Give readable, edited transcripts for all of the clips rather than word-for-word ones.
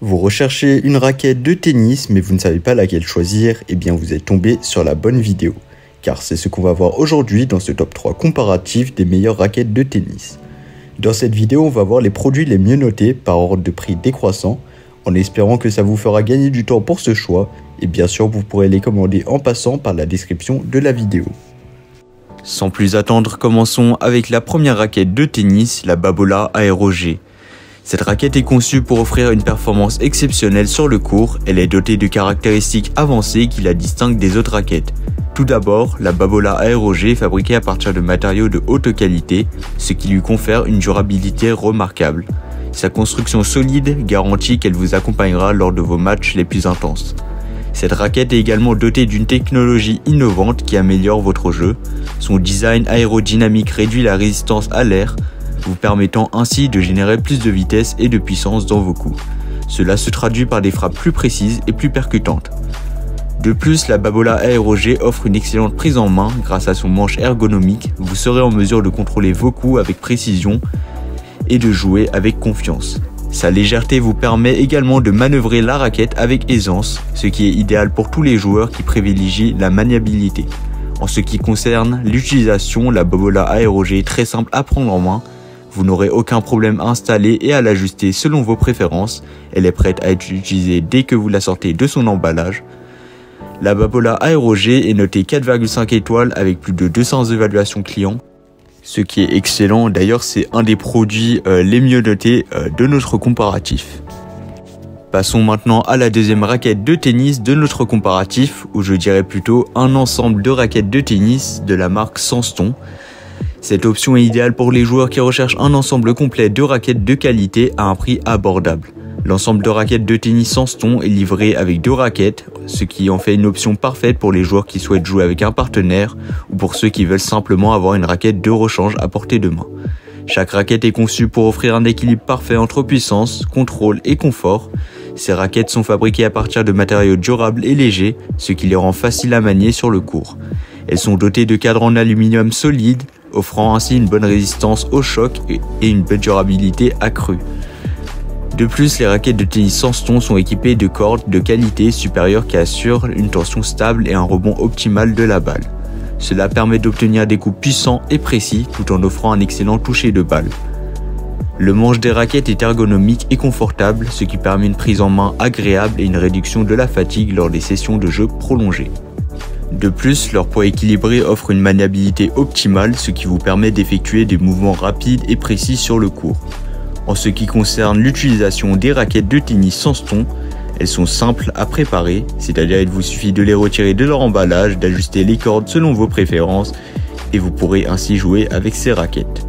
Vous recherchez une raquette de tennis mais vous ne savez pas laquelle choisir, eh bien vous êtes tombé sur la bonne vidéo. Car c'est ce qu'on va voir aujourd'hui dans ce top 3 comparatif des meilleures raquettes de tennis. Dans cette vidéo, on va voir les produits les mieux notés par ordre de prix décroissant, en espérant que ça vous fera gagner du temps pour ce choix, et bien sûr vous pourrez les commander en passant par la description de la vidéo. Sans plus attendre, commençons avec la première raquette de tennis, la Babolat Aero G. Cette raquette est conçue pour offrir une performance exceptionnelle sur le court. Elle est dotée de caractéristiques avancées qui la distinguent des autres raquettes. Tout d'abord, la Babolat Aero G est fabriquée à partir de matériaux de haute qualité, ce qui lui confère une durabilité remarquable. Sa construction solide garantit qu'elle vous accompagnera lors de vos matchs les plus intenses. Cette raquette est également dotée d'une technologie innovante qui améliore votre jeu. Son design aérodynamique réduit la résistance à l'air, vous permettant ainsi de générer plus de vitesse et de puissance dans vos coups. Cela se traduit par des frappes plus précises et plus percutantes. De plus, la Babolat Aero G offre une excellente prise en main grâce à son manche ergonomique. Vous serez en mesure de contrôler vos coups avec précision et de jouer avec confiance. Sa légèreté vous permet également de manœuvrer la raquette avec aisance, ce qui est idéal pour tous les joueurs qui privilégient la maniabilité. En ce qui concerne l'utilisation, la Babolat Aero G est très simple à prendre en main. Vous n'aurez aucun problème à installer et à l'ajuster selon vos préférences. Elle est prête à être utilisée dès que vous la sortez de son emballage. La Babolat Aero G est notée 4,5 étoiles avec plus de 200 évaluations clients, ce qui est excellent. D'ailleurs, c'est un des produits les mieux notés de notre comparatif. Passons maintenant à la deuxième raquette de tennis de notre comparatif, ou je dirais plutôt un ensemble de raquettes de tennis de la marque Senston. Cette option est idéale pour les joueurs qui recherchent un ensemble complet de raquettes de qualité à un prix abordable. L'ensemble de raquettes de tennis Senston est livré avec 2 raquettes, ce qui en fait une option parfaite pour les joueurs qui souhaitent jouer avec un partenaire ou pour ceux qui veulent simplement avoir une raquette de rechange à portée de main. Chaque raquette est conçue pour offrir un équilibre parfait entre puissance, contrôle et confort. Ces raquettes sont fabriquées à partir de matériaux durables et légers, ce qui les rend faciles à manier sur le court. Elles sont dotées de cadres en aluminium solide, offrant ainsi une bonne résistance au choc et une bonne durabilité accrue. De plus, les raquettes de tennis Senston sont équipées de cordes de qualité supérieure qui assurent une tension stable et un rebond optimal de la balle. Cela permet d'obtenir des coups puissants et précis tout en offrant un excellent toucher de balle. Le manche des raquettes est ergonomique et confortable, ce qui permet une prise en main agréable et une réduction de la fatigue lors des sessions de jeu prolongées. De plus, leur poids équilibré offre une maniabilité optimale, ce qui vous permet d'effectuer des mouvements rapides et précis sur le court. En ce qui concerne l'utilisation des raquettes de tennis Senston, elles sont simples à préparer, c'est-à-dire il vous suffit de les retirer de leur emballage, d'ajuster les cordes selon vos préférences et vous pourrez ainsi jouer avec ces raquettes.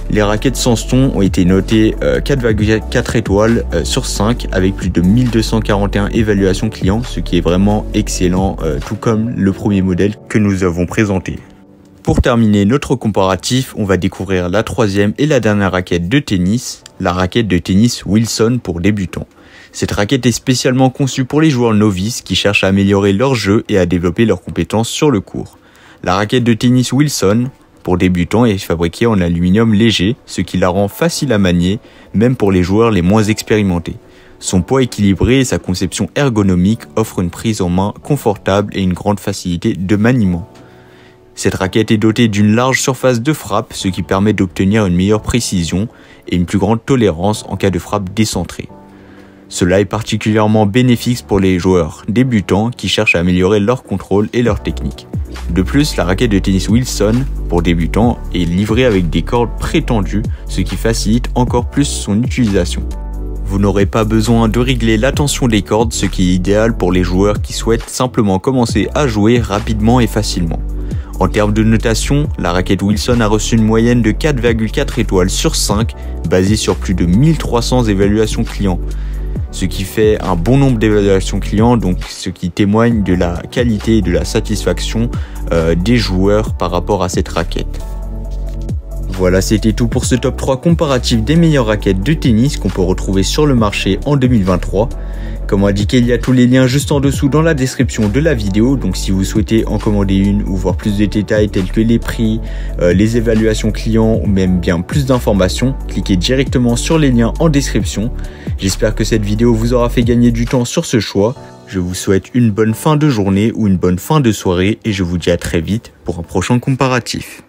Les raquettes Senston ont été notées 4,4 étoiles sur 5 avec plus de 1241 évaluations clients, ce qui est vraiment excellent, tout comme le premier modèle que nous avons présenté. Pour terminer notre comparatif, on va découvrir la troisième et la dernière raquette de tennis, la raquette de tennis Wilson pour débutants. Cette raquette est spécialement conçue pour les joueurs novices qui cherchent à améliorer leur jeu et à développer leurs compétences sur le court. La raquette de tennis Wilson pour débutants est fabriquée en aluminium léger, ce qui la rend facile à manier, même pour les joueurs les moins expérimentés. Son poids équilibré et sa conception ergonomique offrent une prise en main confortable et une grande facilité de maniement. Cette raquette est dotée d'une large surface de frappe, ce qui permet d'obtenir une meilleure précision et une plus grande tolérance en cas de frappe décentrée. Cela est particulièrement bénéfique pour les joueurs débutants qui cherchent à améliorer leur contrôle et leur technique. De plus, la raquette de tennis Wilson pour débutants est livrée avec des cordes prétendues, ce qui facilite encore plus son utilisation. Vous n'aurez pas besoin de régler la tension des cordes, ce qui est idéal pour les joueurs qui souhaitent simplement commencer à jouer rapidement et facilement. En termes de notation, la raquette Wilson a reçu une moyenne de 4,4 étoiles sur 5, basée sur plus de 1300 évaluations clients. Ce qui fait un bon nombre d'évaluations clients, donc ce qui témoigne de la qualité et de la satisfaction des joueurs par rapport à cette raquette. Voilà, c'était tout pour ce top 3 comparatif des meilleures raquettes de tennis qu'on peut retrouver sur le marché en 2023. Comme indiqué, il y a tous les liens juste en dessous dans la description de la vidéo, donc si vous souhaitez en commander une ou voir plus de détails tels que les prix, les évaluations clients ou même bien plus d'informations, cliquez directement sur les liens en description. J'espère que cette vidéo vous aura fait gagner du temps sur ce choix. Je vous souhaite une bonne fin de journée ou une bonne fin de soirée et je vous dis à très vite pour un prochain comparatif.